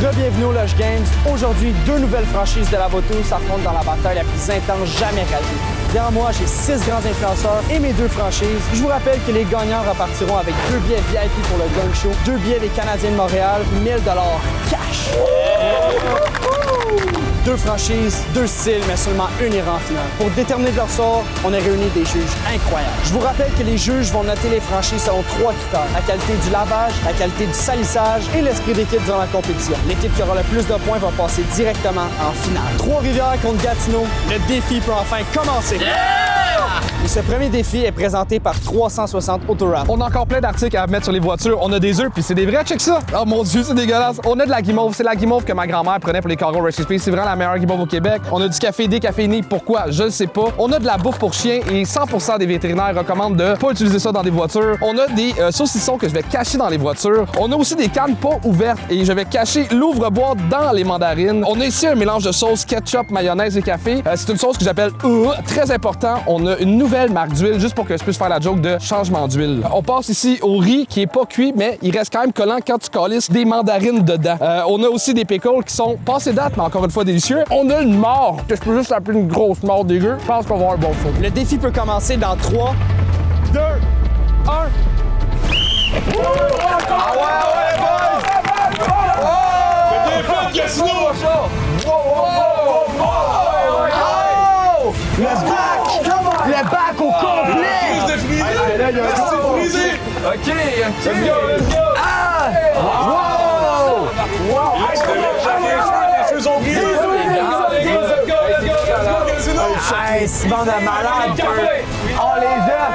Re-bienvenue au Lush Games. Aujourd'hui, deux nouvelles franchises de la moto s'affrontent dans la bataille la plus intense jamais réalisée. Derrière moi, j'ai 6 grands influenceurs et mes deux franchises. Je vous rappelle que les gagnants repartiront avec 2 billets VIP pour le Gun Show, 2 billets des Canadiens de Montréal, 1000 $ cash. Deux franchises, deux styles, mais seulement une ira en finale. Pour déterminer leur sort, on a réuni des juges incroyables. Je vous rappelle que les juges vont noter les franchises selon 3 critères. La qualité du lavage, la qualité du salissage et l'esprit d'équipe durant la compétition. L'équipe qui aura le plus de points va passer directement en finale. Trois-Rivières contre Gatineau, le défi peut enfin commencer. Et ce premier défi est présenté par 360 Autorap. On a encore plein d'articles à mettre sur les voitures. On a des œufs, puis c'est des vrais, check ça! Oh mon Dieu, c'est dégueulasse! On a de la guimauve, c'est la guimauve que ma grand-mère prenait pour les carreaux Rice Krispies. C'est vraiment la meilleure guimauve au Québec. On a du café décaféiné, pourquoi? Je ne sais pas. On a de la bouffe pour chiens et 100% des vétérinaires recommandent de pas utiliser ça dans des voitures. On a des saucissons que je vais cacher dans les voitures. On a aussi des cannes pas ouvertes et je vais cacher l'ouvre-boîte dans les mandarines. On a ici un mélange de sauce ketchup, mayonnaise et café. C'est une sauce que j'appelle très important. On a une nouvelle marque d'huile juste pour que je puisse faire la joke de changement d'huile. On passe ici au riz qui est pas cuit, mais il reste quand même collant quand tu calisses des mandarines dedans. On a aussi des pickles qui sont passés date, mais encore une fois délicieux. On a une mort, que je peux juste appeler une grosse mort dégueu. Je pense qu'on va avoir un bon feu. Le défi peut commencer dans 3, 2, 1. Ah ouais, boys! Le défi de Gatineau! Le bac au complet! Frisé! OK. Let's go! Ah! Wow! Les cheveux ont brisé! Let's go! Hey, c'est bande de malades! Oh, les œufs!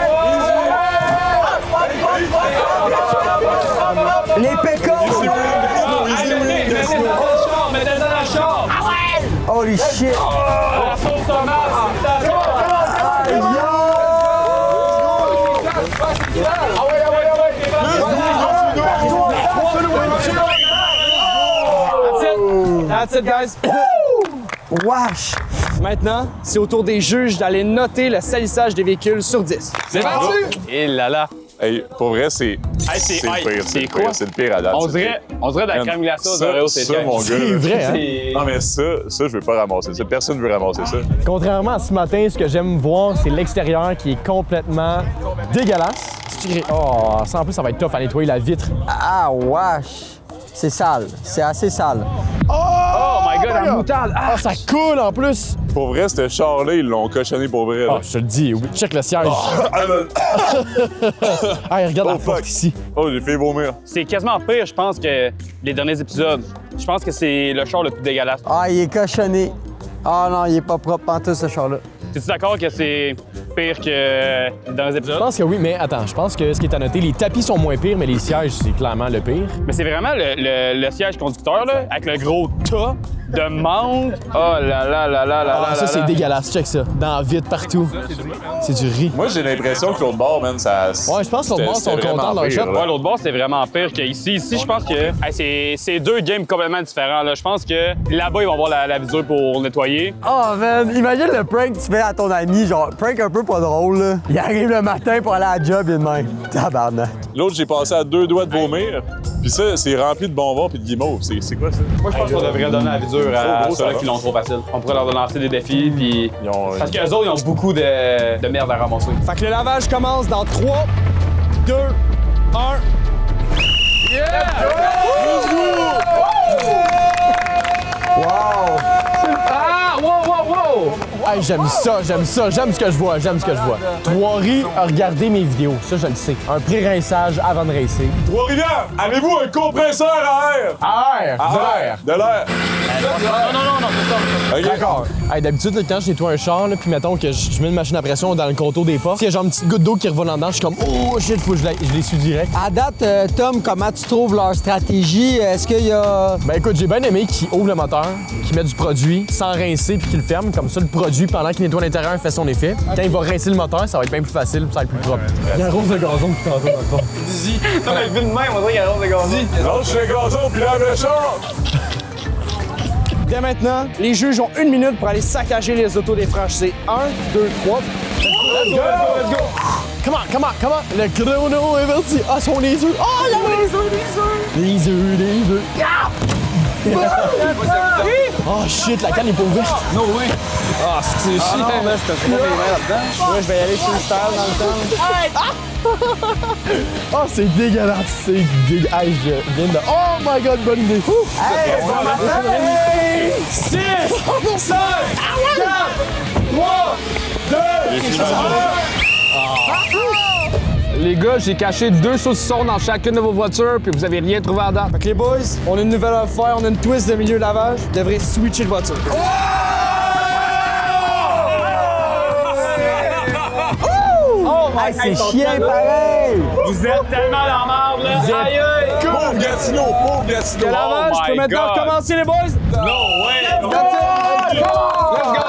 Les pickles! Mettez dans la char! Holy shit! La sauce tomate! That's it, guys! Wesh! Maintenant, c'est au tour des juges d'aller noter le salissage des véhicules sur 10. C'est parti! Et là là. Hey, pour vrai, c'est c'est le pire. c'est le quoi? pire, c'est le pire à date. On dirait de la crème glacée aux Oreos, c'est ça, mon gars. C'est vrai, hein? Non, mais ça, je veux pas ramasser ça. Personne veut ramasser ça. Contrairement à ce matin, ce que j'aime voir, c'est l'extérieur qui est complètement dégueulasse. Oh, ça en plus, ça va être tough à nettoyer la vitre. Ah, wesh! C'est sale. C'est assez sale. Oh my god, la moutarde! Ah, ça coule en plus! Pour vrai, ce char-là, ils l'ont cochonné pour vrai. Ah, là. je te le dis, oui. Check le siège. Hey, regarde la porte ici. Oh, j'ai fait vomir. C'est quasiment pire, je pense, que les derniers épisodes. Je pense que c'est le char le plus dégueulasse. Ah, il est cochonné. Ah non, il est pas propre pantoute, ce char-là. Es-tu d'accord que c'est pire que les derniers Je épisodes? pense que oui, mais attends, je pense que ce qui est à noter, les tapis sont moins pires, mais les sièges, c'est clairement le pire. Mais c'est vraiment le siège conducteur, là, avec le gros tas de mangue. Oh là là là là là Ah, là ça, c'est là. dégueulasse. Check ça. Dans la vitre, partout. C'est du riz. Moi, j'ai l'impression que l'autre bord, man, ça. Ouais, je pense que l'autre bord sont c'était contents de leur vraiment shot. pire, là. Ouais, l'autre bord, c'est vraiment pire qu'ici. Ici, je pense que c'est deux games complètement différents. Là. Je pense que là-bas, ils vont avoir la visure pour nettoyer. Oh man, imagine le prank que tu fais à ton ami, genre prank un peu pas drôle là. Il arrive le matin pour aller à la job et de même. Tabarnak. L'autre, j'ai passé à 2 doigts de vomir. Puis ça, c'est rempli de bonbons puis de guimauve. C'est quoi ça? Moi, je pense qu'on devrait donner la visure à gros, ça ceux-là va. qui l'ont trop facile. On pourrait leur lancer des défis, puis... Ils ont. Parce qu'eux autres, ils ont beaucoup de merde à ramasser. Fait que le lavage commence dans 3, 2, 1. Wow! Ah! Wow, wow, wow! Hey, j'aime ça, j'aime ce que je vois, Trois-Rivières a regardé mes vidéos, ça je le sais. Un pré-rinçage avant de racer. Trois-Rivières, avez-vous un compresseur à air? Air! D'air! De l'air. Non, c'est ça. OK. D'accord. Hey, d'habitude, là, quand je nettoie un char, là, puis mettons que je mets une machine à pression dans le contour des portes, s'il y a genre une petite goutte d'eau qui revole en dedans, je suis comme oh shit, faut que je l'essuie direct. À date, Tom, comment tu trouves leur stratégie? Est-ce qu'il y a. Ben écoute, j'ai bien aimé qu'ils ouvrent le moteur, qu'ils mettent du produit sans rincer puis qu'ils le ferment. Comme ça, le produit, pendant qu'il nettoie l'intérieur, fait son effet. Quand il va rincer le moteur, ça va être bien plus facile, ça va être plus propre. Il y a un rose de gazon qui tantôt dans le fond. Ça va être vu de même, on dirait qu'il y a un rose de gazon. Lâche le gazon puis lave le char. Dès maintenant, les juges ont 1 minute pour aller saccager les autos des franchisés. 1, 2, 3. Let's go! Come on! Le chrono est parti! Ah, sont les œufs! Oh, il y a les œufs! Les œufs! Yeah! Oh shit, la canne est pas ouverte. Ah, c'est chiant. Moi, je vais y aller chez le style dans le temps. Oh, c'est dégueulasse. C'est dégueulasse. Hey, je viens de. Oh my god, bonne idée. Ouh. Hey, bon matin! 6, 5, 4, 3, 2, Les gars, j'ai caché 2 saucissons dans chacune de vos voitures, puis vous avez rien trouvé à date. Fait que les boys, on a une nouvelle affaire, on a une twist de milieu de lavage. Vous devrez switcher de voiture. Hey, c'est chiant pareil! Vous êtes tellement dans la merde, là! Aïe, aïe! Pauvre Gatineau, pauvre Gatineau. Le lavage my peut maintenant God. recommencer, les boys! No way!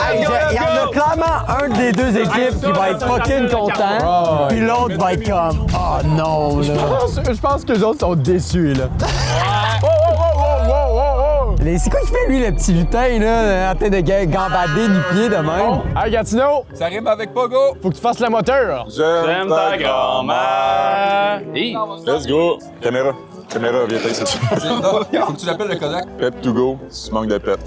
Hey, il y en a clairement un des deux équipes qui va être fucking content, puis l'autre va être comme « Oh non, là! Je pense que les autres sont déçus, là. C'est quoi qui fait, lui, le petit lutin, là, en train de gambader du pied de même? Hey, Gatineau, Ça rime avec Pogo. faut que tu fasses le moteur. J'aime ta grand-mère! Hey! Let's go. Caméra, viens ici. Faut que tu l'appelles le Kodak. Pep to go, si tu manques de pep.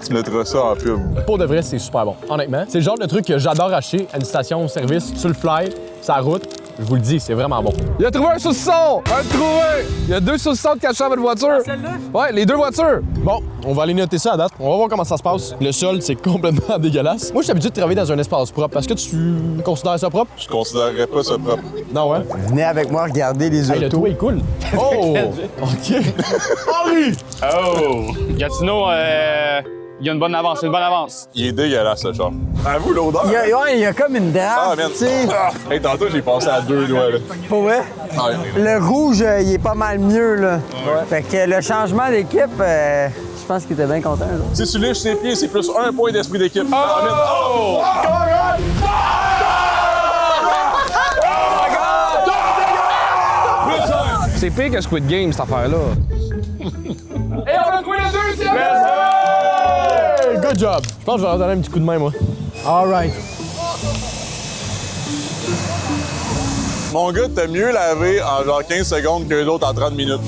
Tu mettras ça en pub. Pour de vrai, c'est super bon. Honnêtement, c'est le genre de truc que j'adore acheter à une station-service sur le fly, sur la route. Je vous le dis, c'est vraiment bon. Il a trouvé un saucisson! Un trouvé! Il y a 2 saucissons de cachés dans votre voiture. Celle-là? Ouais, les 2 voitures. Bon, on va aller noter ça à date. On va voir comment ça se passe. Le sol, c'est complètement dégueulasse. Moi, je suis habitué de travailler dans un espace propre. Est-ce que tu considères ça propre? Je considérerais pas ça propre. Non, hein? Venez avec moi regarder les Hey, le autos. toit est cool. Oh! OK. Henri! Oh! Gatineau, il y a une bonne avance, une bonne avance. Il est dégueulasse, ce char. À vous, l'odeur. Il y a comme une Ah, drape, man. tu sais. Hey, tantôt, j'ai passé à 2 doigts, là. Pour vrai? Ah, Le rouge, il est pas mal mieux, là. Fait que le changement d'équipe, je pense qu'il était bien content, là. Si tu lèches ses pieds, c'est plus 1 point d'esprit d'équipe. Ah, man. Oh! C'est pire que Squid Game, cette affaire-là. Et on a trouvé le deuxième! Hey, good job! Je pense que je vais leur donner un petit coup de main, moi. All right. Mon gars, t'as mieux lavé en genre 15 secondes que les autres en 30 minutes.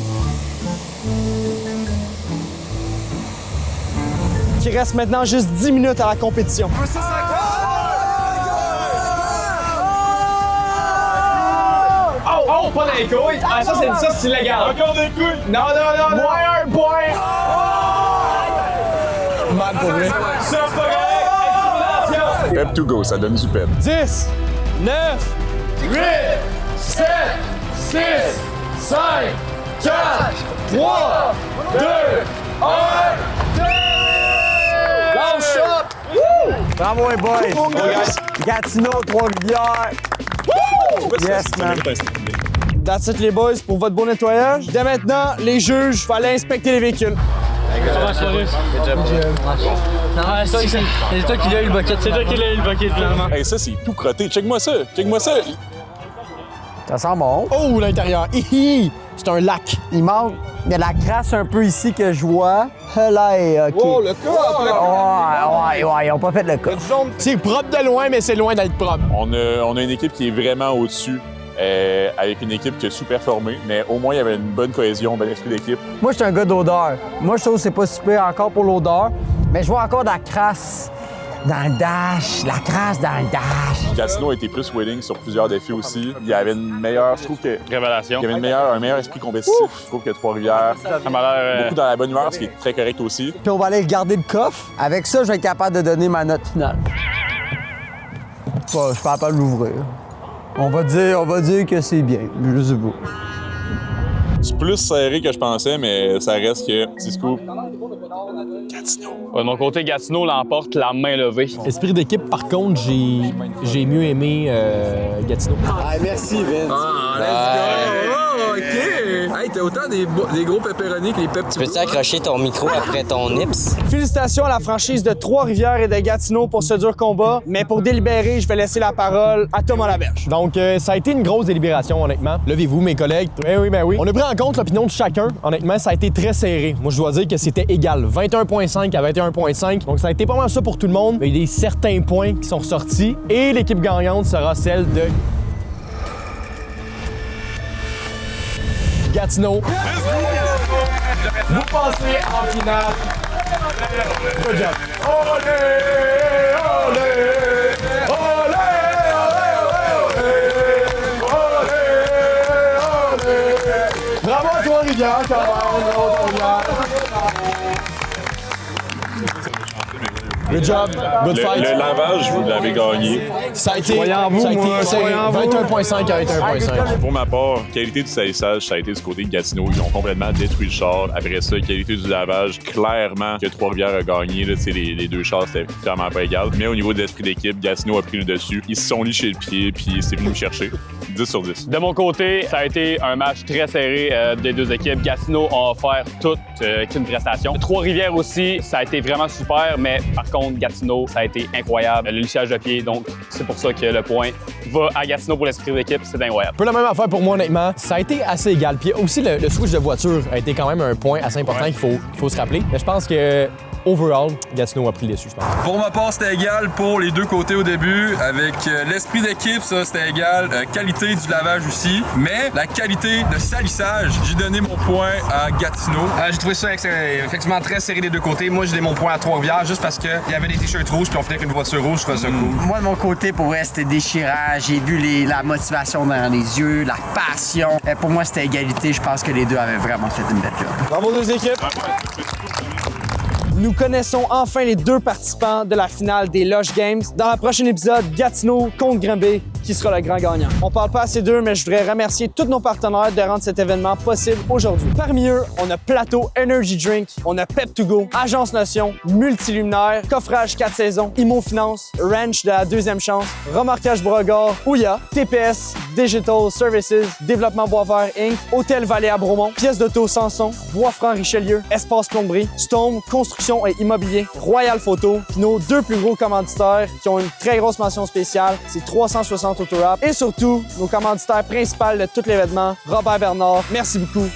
Il reste maintenant juste 10 minutes à la compétition. Oh, pas dans les couilles! Ah, ça, c'est illégal! Encore des couilles! Non! Moins un point! Mal pour vrai. Ça, c'est pas correct! Pep to go, ça donne du pep. 10, 9, 8, 7, 6, 5, 4, 3, 2, 1, Bravo, les boys! Gatineau, Trois-Rivières. Yes, man. that's it les boys pour votre beau nettoyage. Dès maintenant, les juges vont aller inspecter les véhicules. C'est toi qui l'as eu le bucket. C'est toi qui l'as eu le bucket, finalement. Hey, ça, c'est tout crotté. Check-moi ça. Check-moi ça. Ça sent bon. Oh, l'intérieur. Hihi! C'est un lac. Il manque de la crasse un peu ici que je vois. Là, OK. Oh, le cas! Ouais, ils ont pas fait le cas. C'est propre de loin, mais c'est loin d'être propre. On a une équipe qui est vraiment au-dessus, avec une équipe qui a sous-performé, mais au moins, il y avait une bonne cohésion, un bon esprit d'équipe. Moi, je suis un gars d'odeur. Moi, je trouve que c'est pas super encore pour l'odeur, mais je vois encore de la crasse dans le dash, la crasse dans le dash. Gatineau a été plus willing sur plusieurs défis aussi. Il y avait une meilleure, je trouve que Révélation. il y avait un meilleur esprit compétitif. Je trouve que Trois-Rivières, Ça m'a l'air. beaucoup dans la bonne humeur, ce qui est très correct aussi. Puis on va aller regarder le coffre. Avec ça, je vais être capable de donner ma note finale. Je suis pas capable de l'ouvrir. On va dire que c'est bien. Je sais pas. C'est plus serré que je pensais, mais ça reste que petit scoop. Ouais, de mon côté, Gatineau l'emporte la main levée. Esprit d'équipe, par contre, j'ai mieux aimé Gatineau. Merci, Vince. Oh, OK! Hey, t'as autant des gros pepperonis que les pep. Peux-tu accrocher ton micro après ton nips? Félicitations à la franchise de Trois-Rivières et de Gatineau pour ce dur combat, mais pour délibérer, je vais laisser la parole à Thomas Laberge. Donc, ça a été une grosse délibération, honnêtement. Levez-vous, mes collègues. Ben oui. On a pris en compte l'opinion de chacun. Honnêtement, ça a été très serré. Moi, je dois dire que c'était égal. 21,5 à 21,5. Donc, ça a été pas mal ça pour tout le monde. Il y a des certains points qui sont ressortis. Et l'équipe gagnante sera celle de Gatineau. passer en finale. Good job. Bravo à toi, Rivière, quand même. Good job. Good fight. Le lavage, vous l'avez gagné. Ça a été 21.5 à 21.5. Pour ma part, qualité du salissage, ça a été du côté de Gatineau. Ils ont complètement détruit le char. Après ça, qualité du lavage, clairement que Trois-Rivières a gagné. Là, les deux chars, c'était clairement pas égal. Mais au niveau de l'esprit d'équipe, Gatineau a pris le dessus. Ils se sont lichés le pied, puis c'est venu me chercher. 10 sur 10. De mon côté, ça a été un match très serré des deux équipes. Gatineau a offert toute une prestation. Trois-Rivières aussi, ça a été vraiment super, mais par contre, Gatineau, ça a été incroyable. Le lichage de pied, donc c'est pour ça que le point va à Gatineau pour l'esprit d'équipe, c'est incroyable. Un peu la même affaire pour moi, honnêtement. Ça a été assez égal. Puis aussi, le switch de voiture a été quand même un point assez important qu'il faut se rappeler. Mais je pense que overall, Gatineau a pris le dessus, je pense. Pour ma part, c'était égal pour les deux côtés au début. Avec l'esprit d'équipe, ça, c'était égal. Qualité du lavage aussi. Mais la qualité de salissage, j'ai donné mon point à Gatineau. J'ai trouvé ça effectivement très serré des deux côtés. Moi, j'ai donné mon point à Trois-Rivières juste parce qu'il y avait des t-shirts rouges puis on finit avec une voiture rouge. Je trouvais ça cool. Moi, de mon côté, pour vrai, c'était déchirant. J'ai vu la motivation dans les yeux, la passion. Pour moi, c'était égalité. Je pense que les deux avaient vraiment fait une belle job. Bravo deux équipes. Nous connaissons enfin les deux participants de la finale des Lush Games. Dans le prochain épisode, Gatineau contre Granby, qui sera le grand gagnant. On parle pas assez d'eux, mais je voudrais remercier tous nos partenaires de rendre cet événement possible aujourd'hui. Parmi eux, on a Plateau Energy Drink, on a Pep2Go, Agence Notion, Multiluminaire, Coffrage 4 saisons, Imo Finance, Ranch de la deuxième chance, Remorquage Brogard, Ouya, TPS, Digital Services, Développement Boisvert Inc., Hôtel Vallée à Bromont, Pièces d'auto Sanson, Bois-Franc Richelieu, Espace Plomberie, Stone, Construction et Immobilier, Royal Photo, puis nos deux plus gros commanditaires qui ont une très grosse mention spéciale, c'est 360 Autorap et surtout nos commanditaires principaux de tout l'événement, Robert Bernard. Merci beaucoup.